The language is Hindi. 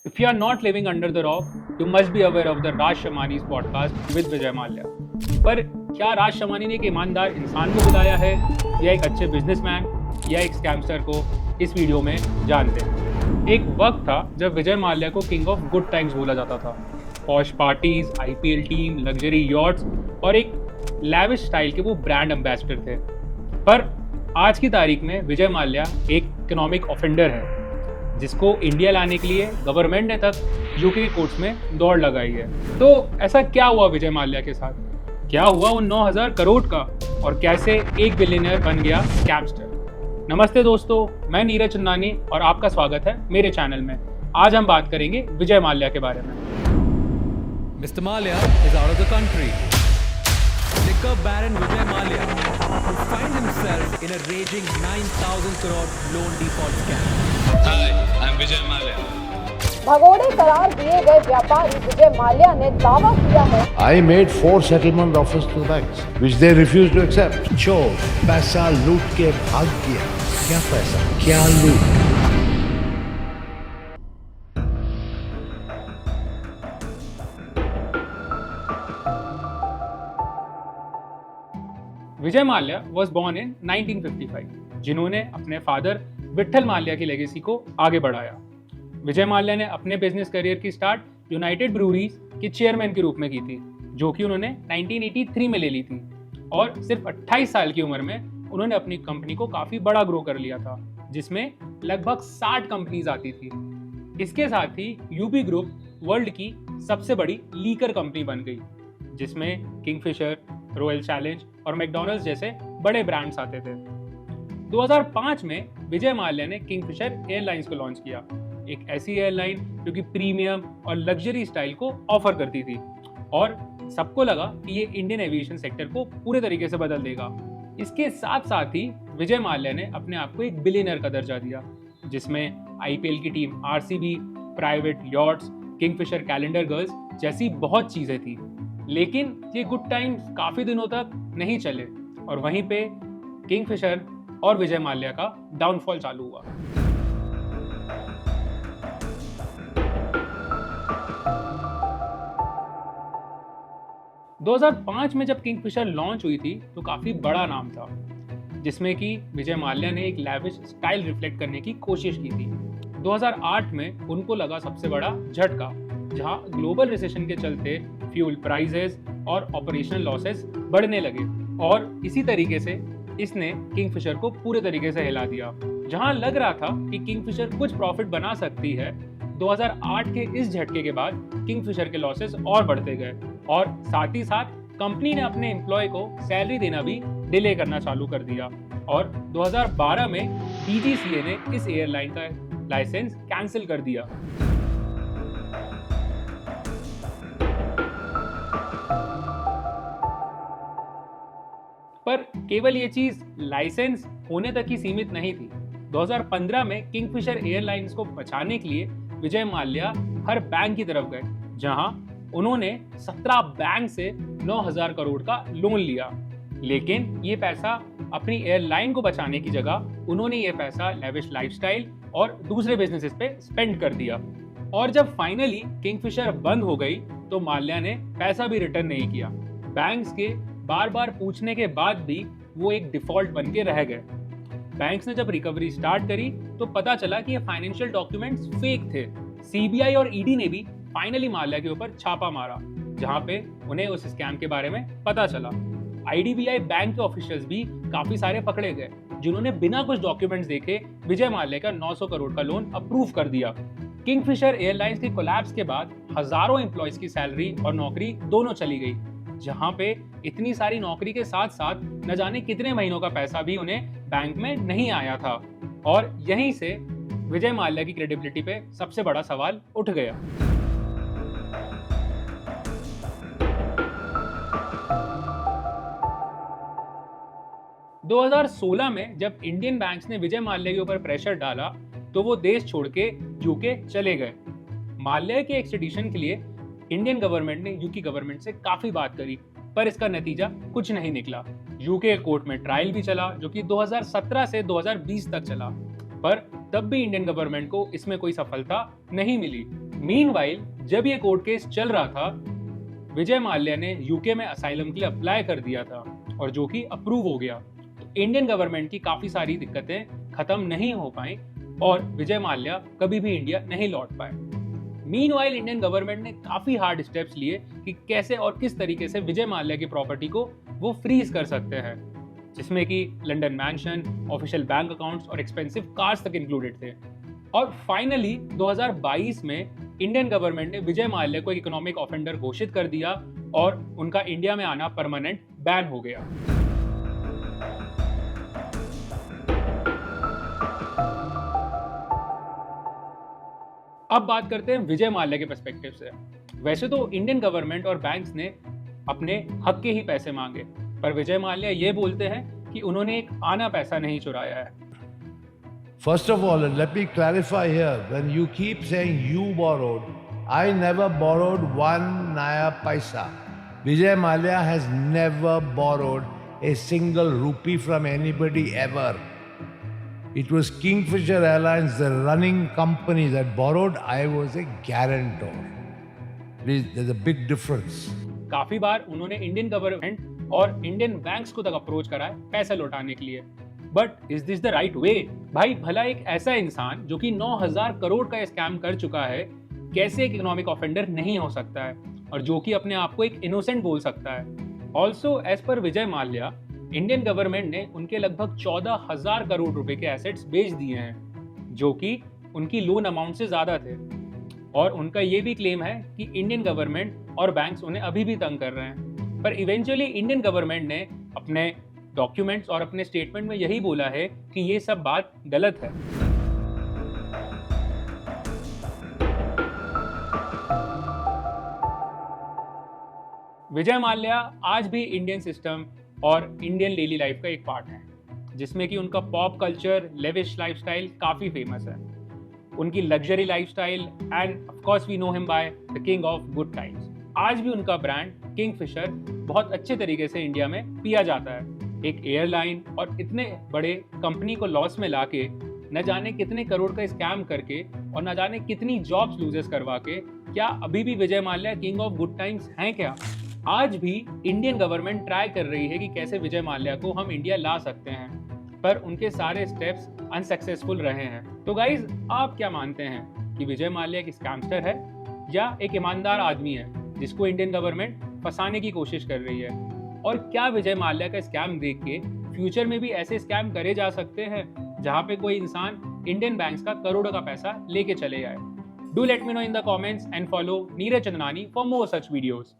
If you are not living under the rock, you must be aware of the Raj Shamani's podcast with Vijay Mallya. पर क्या राज शमानी ने एक ईमानदार इंसान को बुलाया है या एक अच्छे बिजनेसमैन या एक स्कैमस्टर को, इस वीडियो में जानते हैं। एक वक्त था जब विजय माल्या को किंग ऑफ गुड टाइम्स बोला जाता था। Posh parties, IPL team, luxury yachts और एक लैविश स्टाइल के वो ब्रांड एम्बेसडर थे। पर आज की तारीख में विजय माल्या एक इकोनॉमिक ऑफेंडर है जिसको इंडिया लाने के लिए गवर्नमेंट ने तक यूके के कोर्ट्स में दौड़ लगाई है। तो ऐसा क्या हुआ विजय माल्या के साथ? क्या हुआ उन 9,000 करोड़ का और कैसे एक बिलियनर बन गया स्कैमस्टर? नमस्ते दोस्तों, मैं नीरज चंदानी और आपका स्वागत है मेरे चैनल में। आज हम बात करेंगे विजय माल्या के बारे में। Mr. Mallya is out of the country. Liquor baron Vijay Mallya, who finds himself in a raging 9,000 crore loan default scam. Hi, I'm Vijay Mallya. भगोड़े करार दिए गए व्यापारी विजय माल्या ने दावा किया है, I made 4 settlement offers to the banks, which they refused to accept. चोर पैसा लूट के भाग गया। क्या पैसा, क्या लूट? Vijay Mallya was born in 1955, जिन्होंने अपने फादर विट्ठल माल्या की लेगेसी को आगे बढ़ाया। विजय माल्या ने अपने बिजनेस करियर की स्टार्ट यूनाइटेड ब्रूरीज के चेयरमैन के रूप में की थी, जो कि उन्होंने 1983 में ले ली थी। और सिर्फ 28 साल की उम्र में उन्होंने अपनी कंपनी को काफी बड़ा ग्रो कर लिया था, जिसमें लगभग 60 कंपनीज आती थी। इसके साथ ही यूबी ग्रुप वर्ल्ड की सबसे बड़ी लीकर कंपनी बन गई, जिसमें किंगफिशर, रॉयल चैलेंज और मैकडॉनल्ड्स जैसे बड़े ब्रांड्स आते थे। 2005 में विजय माल्या ने किंगफिशर एयरलाइंस को लॉन्च किया, एक ऐसी एयरलाइन जो कि प्रीमियम और लग्जरी स्टाइल को ऑफर करती थी और सबको लगा कि ये इंडियन एविएशन सेक्टर को पूरे तरीके से बदल देगा। इसके साथ साथ ही विजय माल्या ने अपने आप को एक बिलियनर का दर्जा दिया, जिसमें आईपीएल की team, RCB, private yachts, Kingfisher calendar girls जैसी बहुत चीजें थी। लेकिन ये गुड टाइम्स काफी दिनों तक नहीं चले और वहीं पे किंगफिशर और विजय माल्या का डाउनफॉल चालू हुआ। दो 2005 में जब किंगफिशर लॉन्च हुई थी तो काफी बड़ा नाम था, जिसमें कि विजय माल्या ने एक लैविश स्टाइल रिफ्लेक्ट करने की कोशिश की थी। 2008 में उनको लगा सबसे बड़ा झटका, जहां ग्लोबल रिसेशन के चलते फ्यूल प्राइसेस और ऑपरेशनल लॉसेस बढ़ने लगे और इसी तरीके से इसने किंगफिशर को पूरे तरीके से हिला दिया। जहां लग रहा था कि किंगफिशर कुछ प्रॉफिट बना सकती है, 2008 के इस झटके के बाद किंगफिशर के लॉसेस और बढ़ते गए और साथ ही साथ कंपनी ने अपने एम्प्लॉय को सैलरी देना भी डिले करना चालू कर दिया और 2012 में डीजीसीए ने इस एयरलाइन का लाइसेंस कैंसिल कर दिया। पर केवल ये चीज लाइसेंस होने तक ही सीमित नहीं थी। 2015 में किंगफिशर एयरलाइंस को बचाने के लिए विजय माल्या हर बैंक की तरफ गए, जहां उन्होंने 17 बैंक से 9,000 करोड़ का लोन लिया। लेकिन ये पैसा अपनी एयरलाइन को बचाने की जगह उन्होंने ये पैसा लेविश लाइफस्टाइल और दूसरे बिजनेसेस पे स्पेंड कर दिया। और जब फाइनली किंगफिशर बंद हो गई तो माल्या ने पैसा भी रिटर्न नहीं किया। बैंक्स के बार बार पूछने के बाद भी वो एक डिफॉल्ट बन के रह गए। बैंक्स ने जब रिकवरी स्टार्ट करी तो पता चला कि ये फाइनेंशियल डॉक्यूमेंट्स फेक थे। सीबीआई और ईडी ने भी फाइनली माल्या के ऊपर छापा मारा, जहां पे उन्हें उस स्कैम के बारे में पता चला। आईडीबीआई बैंक के ऑफिशियल्स भी काफी सारे पकड़े गए, जिन्होंने बिना कुछ डॉक्यूमेंट्स देखे विजय माल्या का 900 करोड़ का लोन अप्रूव कर दिया। किंगफिशर एयरलाइंस की कोलैप्स के बाद हजारों एम्प्लॉयज की सैलरी और नौकरी दोनों चली गई, जहां पे इतनी सारी नौकरी के साथ साथ न जाने कितने महीनों का पैसा भी उन्हें बैंक में नहीं आया था। और यहीं से विजय माल्या की क्रेडिबिलिटी पे सबसे बड़ा सवाल उठ गया। दो 2016 में जब इंडियन बैंक्स ने विजय माल्या के ऊपर प्रेशर डाला तो वो देश छोड़ के यूके चले गए। माल्या के एक्सट्रेडिशन के लिए इंडियन गवर्नमेंट ने यूके गवर्नमेंट से काफी बात करी, पर इसका नतीजा कुछ नहीं निकला। यूके कोर्ट में ट्रायल भी चला, जो कि 2017 से 2020 तक चला, पर तब भी इंडियन गवर्नमेंट को इसमें कोई सफलता नहीं मिली। मीनवाइल जब ये कोर्ट केस चल रहा था, विजय माल्या ने यूके में असाइलम के लिए अप्लाई कर दिया था और जो कि अप्रूव हो गया। तो इंडियन गवर्नमेंट की काफी सारी दिक्कतें खत्म नहीं हो पाई और विजय माल्या कभी भी इंडिया नहीं लौट पाए। मीनवाइल इंडियन गवर्नमेंट ने काफी हार्ड स्टेप्स लिए कि कैसे और किस तरीके से विजय माल्या की प्रॉपर्टी को वो फ्रीज कर सकते हैं, जिसमें कि London mention, official bank accounts और एक्सपेंसिव कार्स तक इंक्लूडेड थे। और फाइनली 2022 में इंडियन गवर्नमेंट ने विजय माल्या को एक इकोनॉमिक ऑफेंडर घोषित कर दिया और उनका इंडिया में आना परमानेंट बैन हो गया। अब बात करते हैं विजय माल्या के पर्सपेक्टिव से। वैसे तो इंडियन गवर्नमेंट और बैंक्स ने अपने हक के ही पैसे मांगे, पर विजय माल्या ये बोलते हैं कि उन्होंने एक आना पैसा नहीं चुराया है। First of all, let me clarify here, when you keep saying you borrowed, I never borrowed one naya paisa. Vijay Mallya has never borrowed a single rupee from anybody ever. It was Kingfisher Airlines, the running company, that borrowed. I was a guarantor. There's a big difference. काफी बार उन्होंने इंडियन गवर्नमेंट और इंडियन बैंक्स को तक अप्रोच करा है पैसा लौटाने के लिए, but is this the right way? भाई भला एक ऐसा इंसान जो कि 9,000 करोड़ का स्कैम कर चुका है कैसे एक इकोनॉमिक ऑफेंडर नहीं हो सकता है, और जो कि अपने आप को एक इनोसेंट बोल सकता है। Also as per Vijay Mallya, Indian government ने उनके लगभग 14,000 करोड़ रुपए के एसेट्स बेच दिए हैं, जो कि उनकी लोन अमाउंट से ज्यादा थे। और उनका ये भी क्लेम है कि इंडियन गवर्नमेंट और बैंक्स उन्हें अभी भी तंग कर रहे हैं। पर इवेंचुअली इंडियन गवर्नमेंट ने अपने डॉक्यूमेंट्स और अपने स्टेटमेंट में यही बोला है कि ये सब बात गलत है। विजय माल्या आज भी इंडियन सिस्टम और इंडियन डेली लाइफ का एक पार्ट है, जिसमें कि उनका पॉप कल्चर, लेविश लाइफस्टाइल काफी फेमस है। उनकी luxury lifestyle and of course we know him by the king of good times. आज भी उनका ब्रांड किंगफिशर बहुत अच्छे तरीके से इंडिया में पिया जाता है। एक एयरलाइन और इतने बड़े कंपनी को लॉस में लाके, न जाने कितने करोड़ का स्कैम करके और न जाने कितनी जॉब्स लूजेस करवा के, क्या अभी भी Vijay Mallya king of good times हैं क्या? आज भी इंडियन गवर्नमेंट ट्राई कर रही है कि कैसे विजय माल्या को हम इंडिया ला सकते हैं, पर उनके सारे स्टेप्स अनसक्सेसफुल रहे हैं। तो गाइज, आप क्या मानते हैं कि विजय माल्या एक स्कैमस्टर है या एक ईमानदार आदमी है जिसको इंडियन गवर्नमेंट फंसाने की कोशिश कर रही है? और क्या विजय माल्या का स्कैम देख के फ्यूचर में भी ऐसे स्कैम करे जा सकते हैं जहां पे कोई इंसान इंडियन बैंक्स का करोड़ों का पैसा लेके चले जाए? Do let me know in the comments and follow Neeraj Chandnani for more such videos.